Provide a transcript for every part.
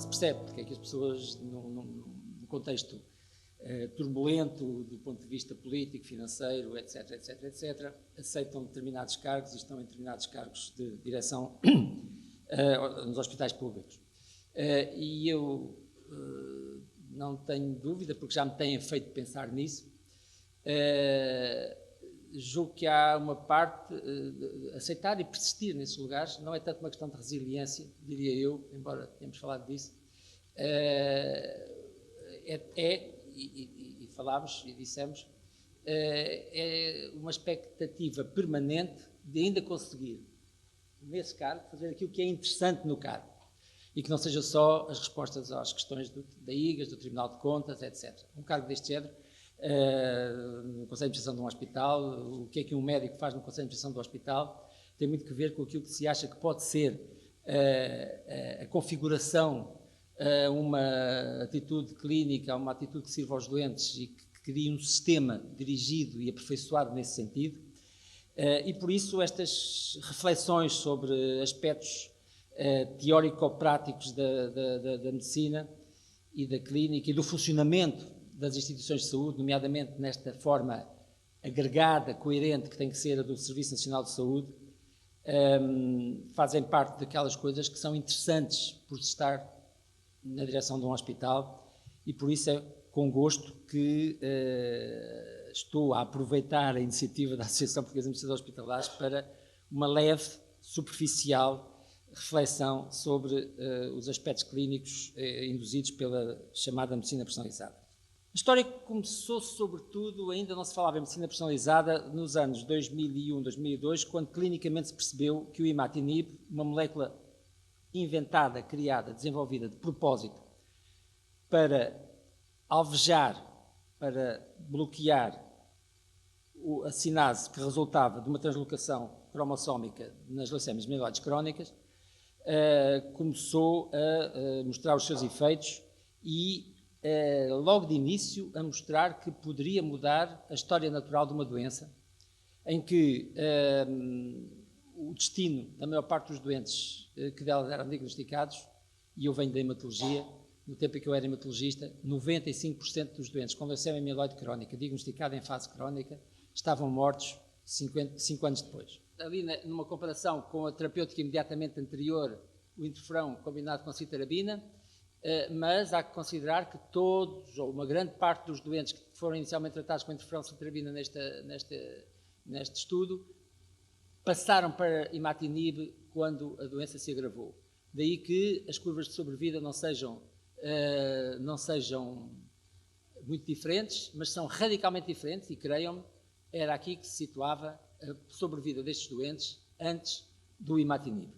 se percebe porque é que as pessoas, num contexto turbulento do ponto de vista político, financeiro, etc., etc., etc., aceitam determinados cargos e estão em determinados cargos de direção nos hospitais públicos. E eu não tenho dúvida, porque já me têm feito pensar nisso, julgo que há uma parte aceitar e persistir nesses lugares, não é tanto uma questão de resiliência, diria eu, embora tenhamos falado disso, e falámos e dissemos, é uma expectativa permanente de ainda conseguir, nesse cargo, fazer aquilo que é interessante no cargo e que não seja só as respostas às questões da IGAS, do Tribunal de Contas, etc. Um cargo deste género, no Conselho de Administração de um hospital, o que é que um médico faz no Conselho de Administração do hospital, tem muito que ver com aquilo que se acha que pode ser a configuração, uma atitude clínica, uma atitude que sirva aos doentes e que crie um sistema dirigido e aperfeiçoado nesse sentido. E por isso estas reflexões sobre aspectos teórico-práticos da medicina e da clínica e do funcionamento das instituições de saúde, nomeadamente nesta forma agregada, coerente, que tem que ser a do Serviço Nacional de Saúde, fazem parte daquelas coisas que são interessantes por estar na direção de um hospital, e por isso é com gosto que estou a aproveitar a iniciativa da Associação Portuguesa de Medicina Hospitalares para uma leve, superficial reflexão sobre os aspectos clínicos induzidos pela chamada medicina personalizada. A história começou, sobretudo, ainda não se falava em medicina personalizada, nos anos 2001, 2002, quando clinicamente se percebeu que o imatinib, uma molécula inventada, criada, desenvolvida de propósito para alvejar, para bloquear a sinase que resultava de uma translocação cromossómica nas leucémias mieloides crónicas, começou a mostrar os seus efeitos e, logo de início, a mostrar que poderia mudar a história natural de uma doença, em que o destino da maior parte dos doentes que delas eram diagnosticados, e eu venho da hematologia, no tempo em que eu era hematologista, 95% dos doentes com leucemia mieloide crónica, diagnosticada em fase crónica, estavam mortos 5 anos depois. Ali, numa comparação com a terapêutica imediatamente anterior, o interferão combinado com citarabina, mas há que considerar que todos, ou uma grande parte dos doentes que foram inicialmente tratados com interferão citarabina neste estudo, passaram para imatinib quando a doença se agravou. Daí que as curvas de sobrevida não sejam muito diferentes, mas são radicalmente diferentes, e creiam-me, era aqui que se situava a sobrevida destes doentes antes do imatinib.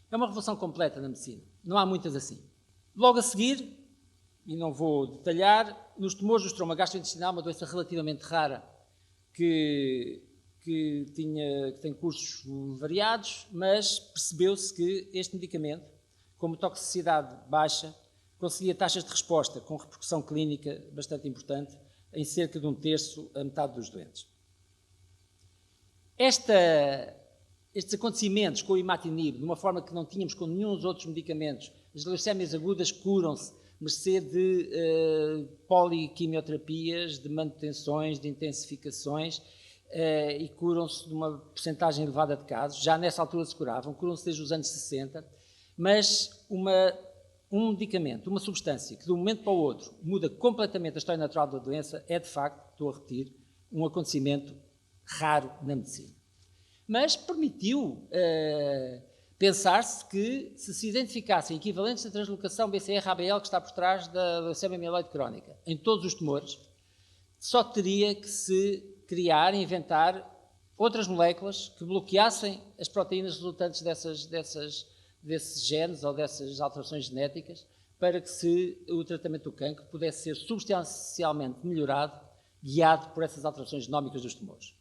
É uma revolução completa na medicina, não há muitas assim. Logo a seguir, e não vou detalhar, nos tumores do estroma gastrointestinal, uma doença relativamente rara que tem cursos variados, mas percebeu-se que este medicamento, como toxicidade baixa, conseguia taxas de resposta com repercussão clínica bastante importante em cerca de 1/3 a metade dos doentes. Estes acontecimentos com o imatinib, de uma forma que não tínhamos com nenhum dos outros medicamentos, as leucémias agudas curam-se mercê de poliquimioterapias, de manutenções, de intensificações, e curam-se de uma percentagem elevada de casos, já nessa altura se curavam, curam-se desde os anos 60, mas um medicamento, uma substância que de um momento para o outro muda completamente a história natural da doença é, de facto, estou a repetir, um acontecimento raro na medicina. Mas permitiu pensar-se que, se identificassem equivalentes da translocação BCR-ABL que está por trás da leucemia mieloide crónica em todos os tumores, só teria que se criar e inventar outras moléculas que bloqueassem as proteínas resultantes desses genes ou dessas alterações genéticas, para que o tratamento do cancro pudesse ser substancialmente melhorado, guiado por essas alterações genómicas dos tumores.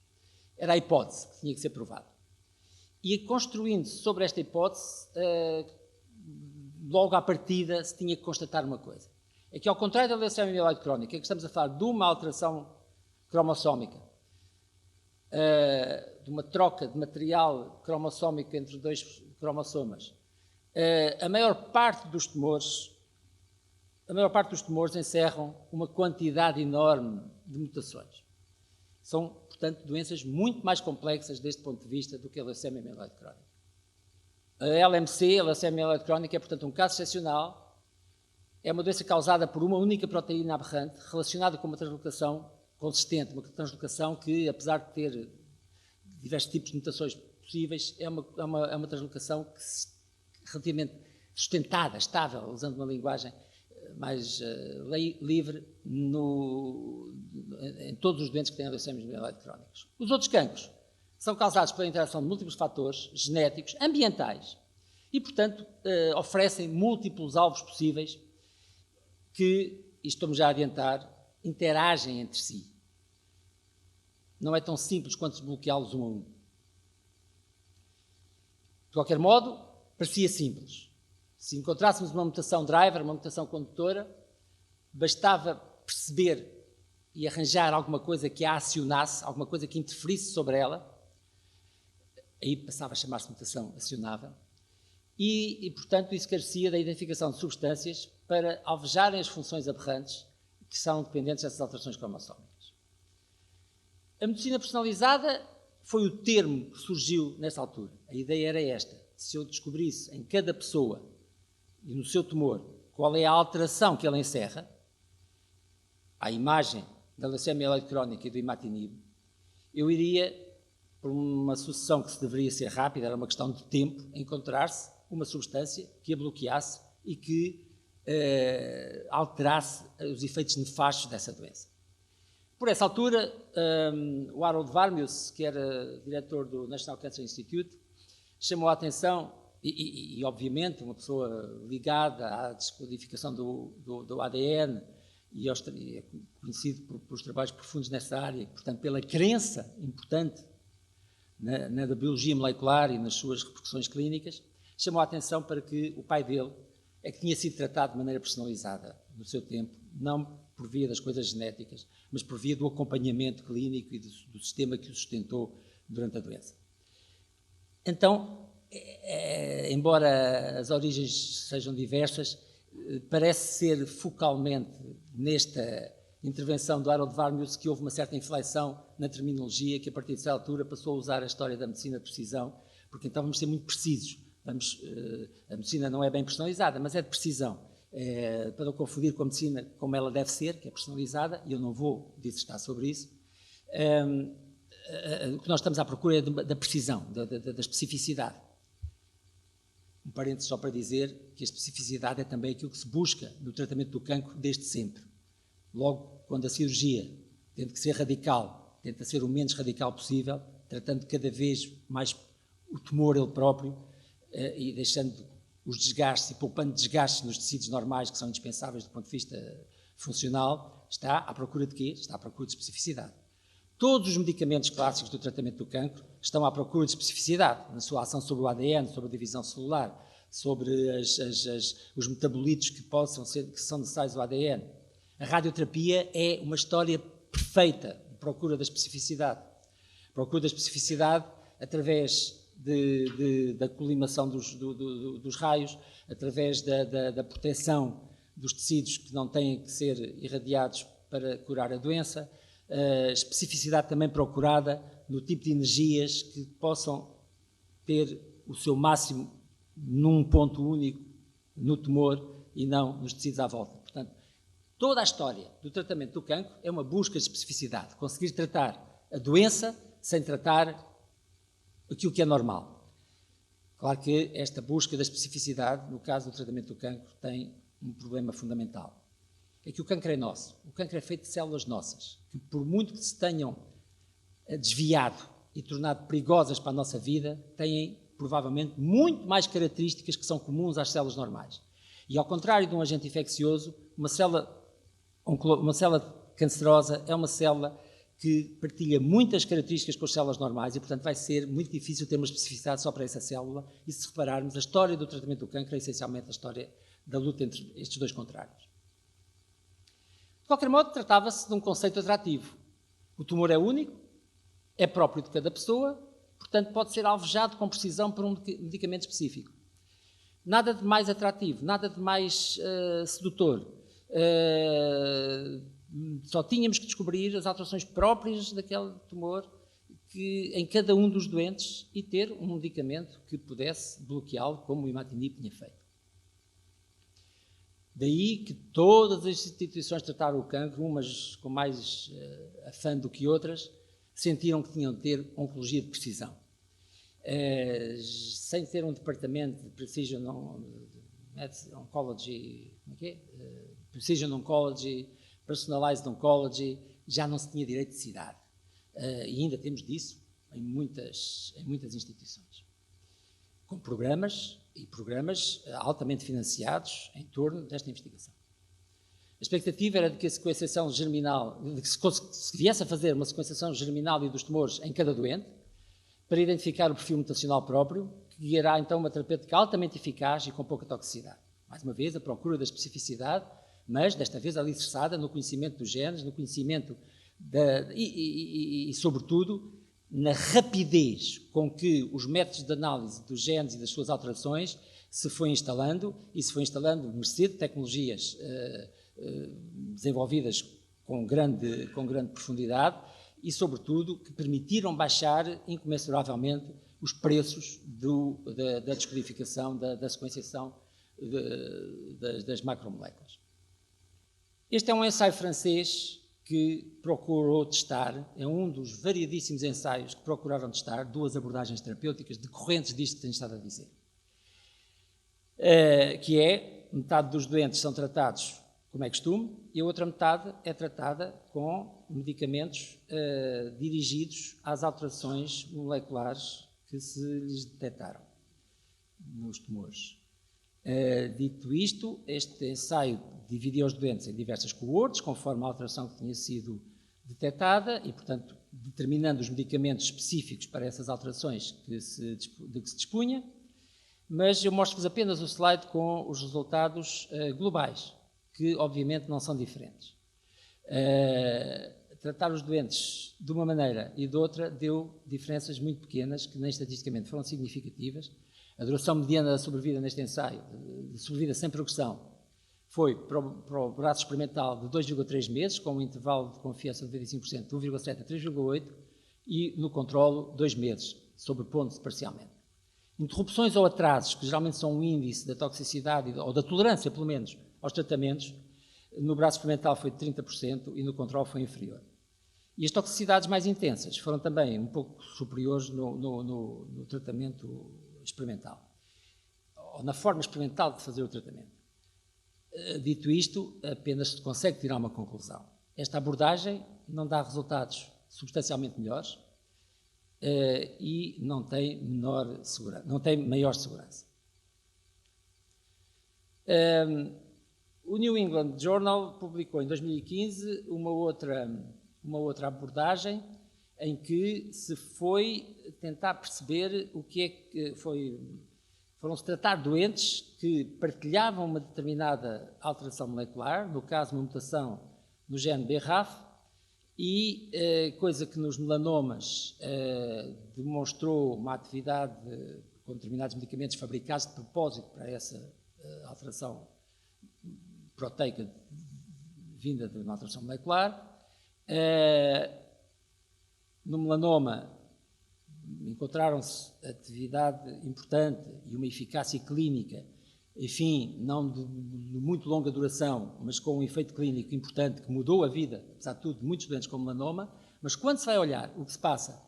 Era a hipótese que tinha que ser provada. E construindo-se sobre esta hipótese, logo à partida se tinha que constatar uma coisa. É que, ao contrário da leucemia mieloide crónica, que estamos a falar de uma alteração cromossómica, de uma troca de material cromossómico entre dois cromossomas, a maior parte dos tumores a maior parte dos tumores encerram uma quantidade enorme de mutações. São, portanto, doenças muito mais complexas deste ponto de vista do que a leucemia mieloide crónica. A LMC, a leucemia mieloide crónica, é, portanto, um caso excepcional. É uma doença causada por uma única proteína aberrante relacionada com uma translocação consistente, uma translocação que, apesar de ter diversos tipos de mutações possíveis, é uma translocação que, relativamente sustentada, estável, usando uma linguagem mais livre em todos os doentes que têm leucemias mieloide crónicas. Os outros cancros são causados pela interação de múltiplos fatores genéticos, ambientais, e, portanto, oferecem múltiplos alvos possíveis que, e estou-me já a adiantar, interagem entre si. Não é tão simples quanto desbloqueá-los um a um. De qualquer modo, parecia simples. Se encontrássemos uma mutação driver, uma mutação condutora, bastava perceber e arranjar alguma coisa que a acionasse, alguma coisa que interferisse sobre ela, aí passava a chamar-se mutação acionável, e, portanto, isso carecia da identificação de substâncias para alvejarem as funções aberrantes que são dependentes dessas alterações cromossómicas. A medicina personalizada foi o termo que surgiu nessa altura. A ideia era esta: se eu descobrisse em cada pessoa e no seu tumor qual é a alteração que ela encerra, à imagem da leucemia mieloide crónica e do imatinib, eu iria, por uma sucessão que se deveria ser rápida, era uma questão de tempo, encontrar-se uma substância que a bloqueasse e que alterasse os efeitos nefastos dessa doença. Por essa altura, o Harold Varmus, que era diretor do National Cancer Institute, chamou a atenção, e obviamente uma pessoa ligada à descodificação do ADN, e é conhecido por trabalhos profundos nessa área, portanto, pela crença importante na biologia molecular e nas suas repercussões clínicas, chamou a atenção para que o pai dele é que tinha sido tratado de maneira personalizada no seu tempo, não por via das coisas genéticas, mas por via do acompanhamento clínico e do sistema que o sustentou durante a doença. Então, embora as origens sejam diversas, parece ser focalmente nesta intervenção do Harold Varmus que houve uma certa inflexão na terminologia, que a partir dessa altura passou a usar a história da medicina de precisão, porque então vamos ser muito precisos. A medicina não é bem personalizada, mas é de precisão. Para não confundir com a medicina como ela deve ser, que é personalizada, e eu não vou dissertar sobre isso. O que nós estamos à procura é da precisão, da especificidade. Um parênteses só para dizer que a especificidade é também aquilo que se busca no tratamento do cancro desde sempre. Logo, quando a cirurgia tem que ser radical, tenta ser o menos radical possível, tratando cada vez mais o tumor ele próprio e deixando os desgastes e poupando desgastes nos tecidos normais que são indispensáveis do ponto de vista funcional, está à procura de quê? Está à procura de especificidade. Todos os medicamentos clássicos do tratamento do cancro estão à procura de especificidade, na sua ação sobre o ADN, sobre a divisão celular, sobre os metabolitos que são necessários ao ADN. A radioterapia é uma história perfeita de procura da especificidade. Procura da especificidade através da colimação dos raios, através da proteção dos tecidos que não têm que ser irradiados para curar a doença, especificidade também procurada no tipo de energias que possam ter o seu máximo num ponto único no tumor e não nos tecidos à volta. Portanto, toda a história do tratamento do cancro é uma busca de especificidade, conseguir tratar a doença sem tratar aquilo que é normal. Claro que esta busca da especificidade, no caso do tratamento do cancro, tem um problema fundamental. É que o cancro é nosso. O cancro é feito de células nossas, que por muito que se tenham desviado e tornado perigosas para a nossa vida, têm provavelmente muito mais características que são comuns às células normais. E ao contrário de um agente infeccioso, uma célula cancerosa é uma célula que partilha muitas características com as células normais e, portanto, vai ser muito difícil ter uma especificidade só para essa célula. E se repararmos, a história do tratamento do cancro é essencialmente a história da luta entre estes dois contrários. De qualquer modo, tratava-se de um conceito atrativo. O tumor é único, é próprio de cada pessoa, portanto, pode ser alvejado com precisão por um medicamento específico. Nada de mais atrativo, nada de mais sedutor. só tínhamos que descobrir as alterações próprias daquele tumor em cada um dos doentes e ter um medicamento que pudesse bloqueá-lo, como o imatinib tinha feito. Daí que todas as instituições que trataram o cancro, umas com mais afã do que outras, sentiram que tinham de ter oncologia de precisão. Sem ter um departamento de Precision Oncology, Precision Oncology, Personalized Oncology, já não se tinha direito de cidade. E ainda temos disso em muitas instituições. Com programas altamente financiados em torno desta investigação. A expectativa era de que a sequenciação germinal, de que se viesse a fazer uma sequenciação germinal e dos tumores em cada doente, para identificar o perfil mutacional próprio, que guiará então uma terapêutica altamente eficaz e com pouca toxicidade. Mais uma vez, a procura da especificidade, mas desta vez alicerçada no conhecimento dos genes, no conhecimento e sobretudo, na rapidez com que os métodos de análise dos genes e das suas alterações se foi instalando, e se foi instalando mercê de tecnologias desenvolvidas com grande profundidade e, sobretudo, que permitiram baixar incomensuravelmente os preços da descodificação, da sequenciação das macromoléculas. Este é um ensaio francês que procurou testar, é um dos variadíssimos ensaios que procuraram testar duas abordagens terapêuticas decorrentes disto que tenho estado a dizer. Que é, metade dos doentes são tratados como é costume e a outra metade é tratada com medicamentos dirigidos às alterações moleculares que se lhes detectaram nos tumores. Dito isto, este ensaio dividia os doentes em diversas coortes, conforme a alteração que tinha sido detectada e, portanto, determinando os medicamentos específicos para essas alterações de que se dispunha, mas eu mostro-vos apenas o slide com os resultados globais, que obviamente não são diferentes. Tratar os doentes de uma maneira e de outra deu diferenças muito pequenas, que nem estatisticamente foram significativas. A duração mediana da sobrevida neste ensaio, de sobrevida sem progressão, foi para o braço experimental de 2,3 meses, com um intervalo de confiança de 95% de 1,7 a 3,8 e no controlo 2 meses, sobrepondo-se parcialmente. Interrupções ou atrasos, que geralmente são um índice da toxicidade ou da tolerância, pelo menos, aos tratamentos, no braço experimental foi de 30% e no controlo foi inferior. E as toxicidades mais intensas foram também um pouco superiores no tratamento experimental, ou na forma experimental de fazer o tratamento. Dito isto, apenas se consegue tirar uma conclusão. Esta abordagem não dá resultados substancialmente melhores e não tem maior segurança. O New England Journal publicou em 2015 uma outra abordagem em que se foi tentar perceber o que é que foram-se tratar doentes que partilhavam uma determinada alteração molecular, no caso uma mutação no gene BRAF, e coisa que nos melanomas demonstrou uma atividade com determinados medicamentos fabricados de propósito para essa alteração proteica vinda de uma alteração molecular. No melanoma encontraram-se atividade importante e uma eficácia clínica, enfim, não de muito longa duração, mas com um efeito clínico importante que mudou a vida, apesar de tudo, de muitos doentes com melanoma. Mas quando se vai olhar o que se passa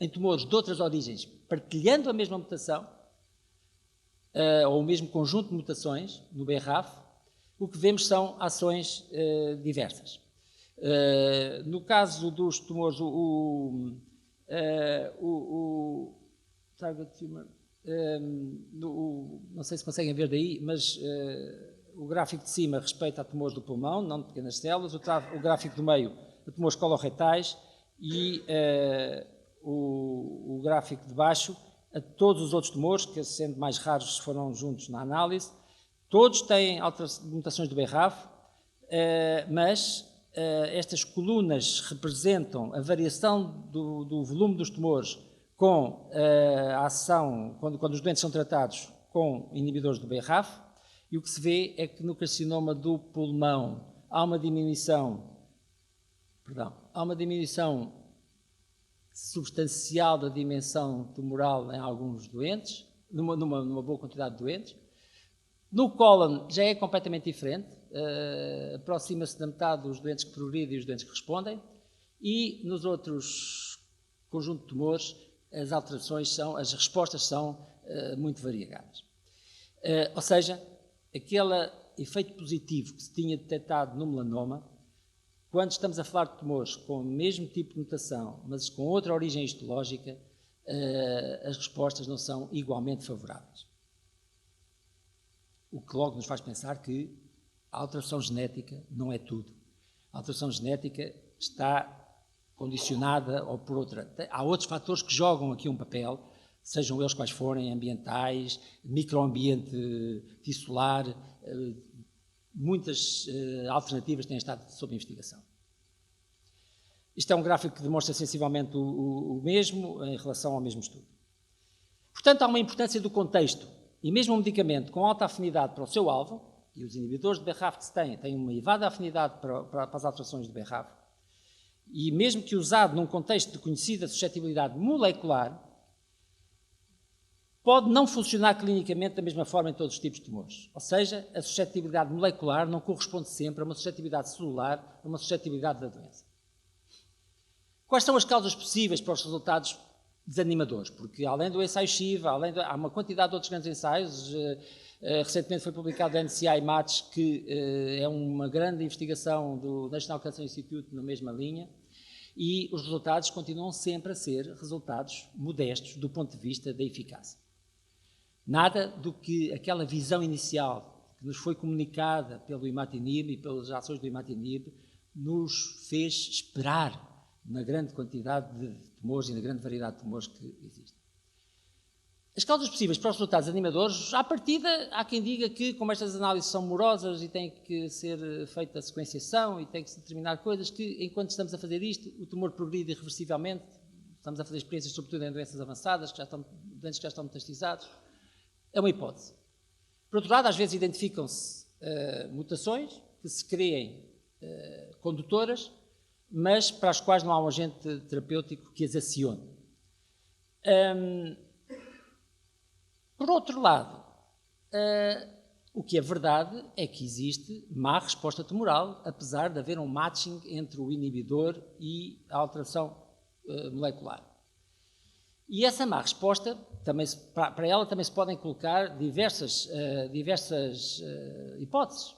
em tumores de outras origens, partilhando a mesma mutação, ou o mesmo conjunto de mutações no BRAF, o que vemos são ações diversas. No caso dos tumores, o target tumor, não sei se conseguem ver daí, mas o gráfico de cima respeita a tumores do pulmão, não de pequenas células, o gráfico do meio a tumores coloretais e o gráfico de baixo a todos os outros tumores, que sendo mais raros foram juntos na análise. Todos têm mutações do BRAF, mas estas colunas representam a variação do volume dos tumores com a ação, quando os doentes são tratados com inibidores do BRAF, E o que se vê é que no carcinoma do pulmão há uma diminuição substancial da dimensão tumoral em alguns doentes, numa boa quantidade de doentes. No cólon já é completamente diferente, aproxima-se da metade dos doentes que progridem e os doentes que respondem, e nos outros conjuntos de tumores as respostas são muito variegadas. Ou seja, aquele efeito positivo que se tinha detectado no melanoma, quando estamos a falar de tumores com o mesmo tipo de mutação, mas com outra origem histológica, as respostas não são igualmente favoráveis. O que logo nos faz pensar que a alteração genética não é tudo. A alteração genética está condicionada ou por outra. Há outros fatores que jogam aqui um papel, sejam eles quais forem, ambientais, microambiente tissular, muitas alternativas têm estado sob investigação. Isto é um gráfico que demonstra sensivelmente o mesmo em relação ao mesmo estudo. Portanto, há uma importância do contexto, e mesmo um medicamento com alta afinidade para o seu alvo, e os inibidores de BRAF que se têm uma elevada afinidade para as alterações de BRAF, e mesmo que usado num contexto de conhecida suscetibilidade molecular, pode não funcionar clinicamente da mesma forma em todos os tipos de tumores. Ou seja, a suscetibilidade molecular não corresponde sempre a uma suscetibilidade celular, a uma suscetibilidade da doença. Quais são as causas possíveis para os resultados desanimadores? Porque além do ensaio Shiva, há uma quantidade de outros grandes ensaios. Recentemente foi publicado o NCI Match, que é uma grande investigação do National Cancer Institute na mesma linha, e os resultados continuam sempre a ser resultados modestos do ponto de vista da eficácia. Nada do que aquela visão inicial que nos foi comunicada pelo imatinib e pelas ações do imatinib nos fez esperar na grande quantidade de tumores e na grande variedade de tumores que existem. As causas possíveis para os resultados animadores, à partida, há quem diga que, como estas análises são morosas e tem que ser feita a sequenciação e tem que se determinar coisas, que enquanto estamos a fazer isto, o tumor progride irreversivelmente. Estamos a fazer experiências, sobretudo em doenças avançadas, doentes que já estão metastizados. É uma hipótese. Por outro lado, às vezes identificam-se mutações que se criem condutoras, mas para as quais não há um agente terapêutico que as acione. Por outro lado, o que é verdade é que existe má resposta tumoral, apesar de haver um matching entre o inibidor e a alteração molecular. E essa má resposta, para ela também se podem colocar diversas hipóteses.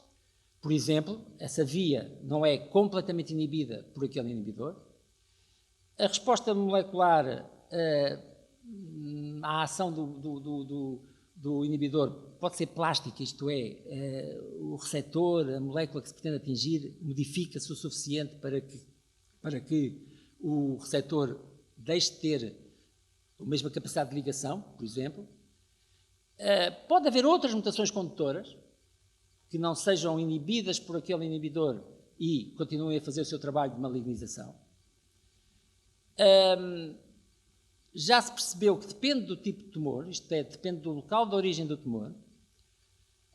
Por exemplo, essa via não é completamente inibida por aquele inibidor. A resposta molecular à ação do inibidor pode ser plástica, isto é, o receptor, a molécula que se pretende atingir, modifica-se o suficiente para que o receptor deixe de ter a mesma capacidade de ligação, por exemplo. Pode haver outras mutações condutoras que não sejam inibidas por aquele inibidor e continuem a fazer o seu trabalho de malignização. Já se percebeu que depende do tipo de tumor, isto é, depende do local de origem do tumor.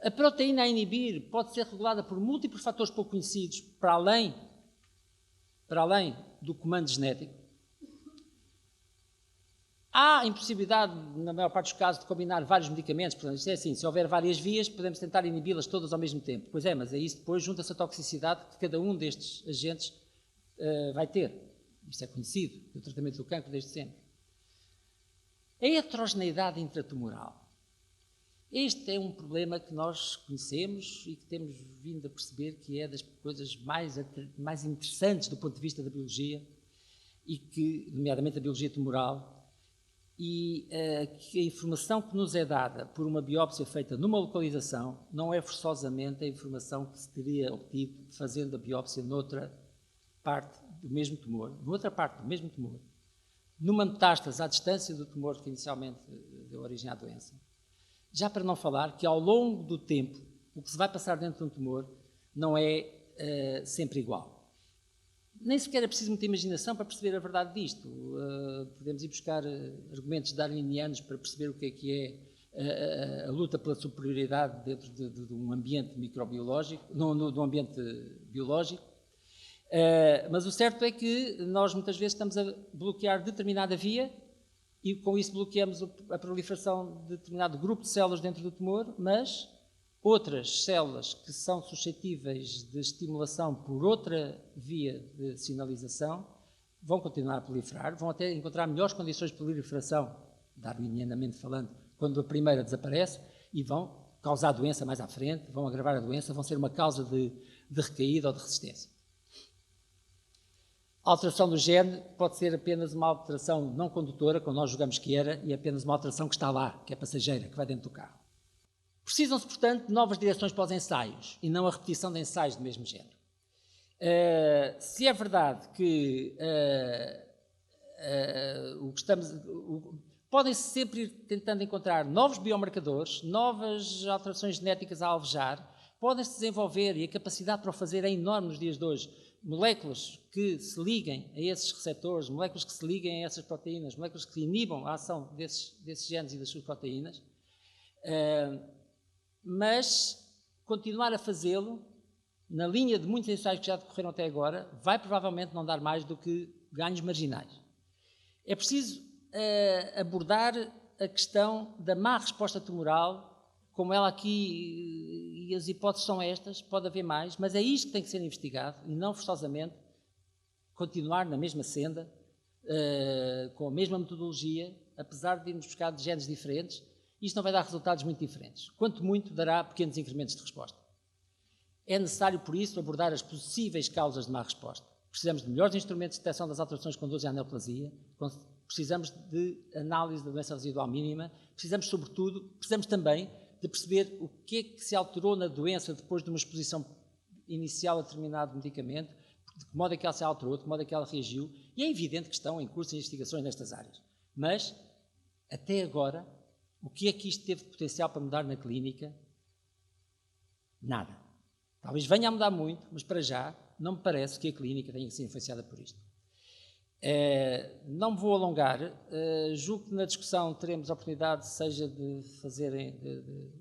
A proteína a inibir pode ser regulada por múltiplos fatores pouco conhecidos, para além do comando genético. Há impossibilidade, na maior parte dos casos, de combinar vários medicamentos. Portanto, isto é assim, se houver várias vias, podemos tentar inibi-las todas ao mesmo tempo. Pois é, mas é isso depois junta-se a toxicidade que cada um destes agentes vai ter. Isto é conhecido, do tratamento do cancro desde sempre. A heterogeneidade intratumoral. Este é um problema que nós conhecemos e que temos vindo a perceber que é das coisas mais interessantes do ponto de vista da biologia, e que, nomeadamente a biologia tumoral, e que a informação que nos é dada por uma biópsia feita numa localização não é forçosamente a informação que se teria obtido fazendo a biópsia noutra parte do mesmo tumor, numa metástase à distância do tumor que inicialmente deu origem à doença. Já para não falar que ao longo do tempo o que se vai passar dentro de um tumor não é sempre igual. Nem sequer é preciso muita imaginação para perceber a verdade disto. Podemos ir buscar argumentos darwinianos para perceber o que é a luta pela superioridade dentro de um ambiente microbiológico, de um ambiente biológico. Mas o certo é que nós muitas vezes estamos a bloquear determinada via e com isso bloqueamos a proliferação de determinado grupo de células dentro do tumor, mas outras células que são suscetíveis de estimulação por outra via de sinalização vão continuar a proliferar, vão até encontrar melhores condições de proliferação, darwinianamente falando, quando a primeira desaparece, e vão causar doença mais à frente, vão agravar a doença, vão ser uma causa de recaída ou de resistência. A alteração do gene pode ser apenas uma alteração não condutora, como nós julgamos que era, e apenas uma alteração que está lá, que é passageira, que vai dentro do carro. Precisam-se, portanto, de novas direções para os ensaios, e não a repetição de ensaios do mesmo género. Se é verdade que podem-se sempre ir tentando encontrar novos biomarcadores, novas alterações genéticas a alvejar, podem-se desenvolver, e a capacidade para o fazer é enorme nos dias de hoje, moléculas que se liguem a esses receptores, moléculas que se liguem a essas proteínas, moléculas que inibam a ação desses genes e das suas proteínas, mas continuar a fazê-lo, na linha de muitos ensaios que já decorreram até agora, vai provavelmente não dar mais do que ganhos marginais. É preciso abordar a questão da má resposta tumoral, como ela aqui, e as hipóteses são estas, pode haver mais, mas é isto que tem que ser investigado e não forçosamente continuar na mesma senda, com a mesma metodologia, apesar de irmos buscar de genes diferentes, isto não vai dar resultados muito diferentes. Quanto muito, dará pequenos incrementos de resposta. É necessário, por isso, abordar as possíveis causas de má resposta. Precisamos de melhores instrumentos de detecção das alterações que conduzem à neoplasia, precisamos de análise da doença residual mínima, precisamos, sobretudo, também de perceber o que é que se alterou na doença depois de uma exposição inicial a determinado medicamento, de que modo é que ela se alterou, de que modo é que ela reagiu, e é evidente que estão em curso de investigações nestas áreas. Mas, até agora, o que é que isto teve de potencial para mudar na clínica? Nada. Talvez venha a mudar muito, mas para já não me parece que a clínica tenha que ser influenciada por isto. Não me vou alongar, julgo que na discussão teremos a oportunidade, seja de fazerem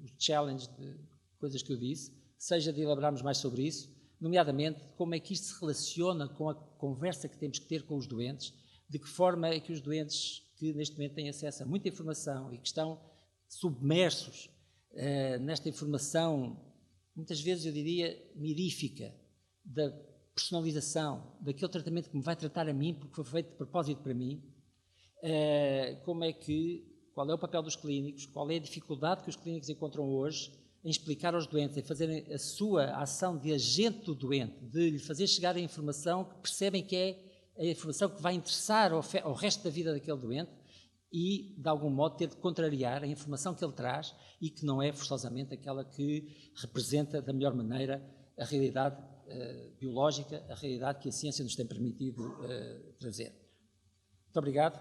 os challenge de coisas que eu disse, seja de elaborarmos mais sobre isso, nomeadamente como é que isto se relaciona com a conversa que temos que ter com os doentes, de que forma é que os doentes que neste momento têm acesso a muita informação e que estão submersos nesta informação, muitas vezes eu diria mirífica, da personalização, daquele tratamento que me vai tratar a mim, porque foi feito de propósito para mim, qual é o papel dos clínicos, qual é a dificuldade que os clínicos encontram hoje em explicar aos doentes, em fazerem a sua ação de agente do doente, de lhe fazer chegar a informação que percebem que é a informação que vai interessar ao resto da vida daquele doente e, de algum modo, ter de contrariar a informação que ele traz e que não é forçosamente aquela que representa da melhor maneira a realidade biológica, a realidade que a ciência nos tem permitido trazer. Muito obrigado.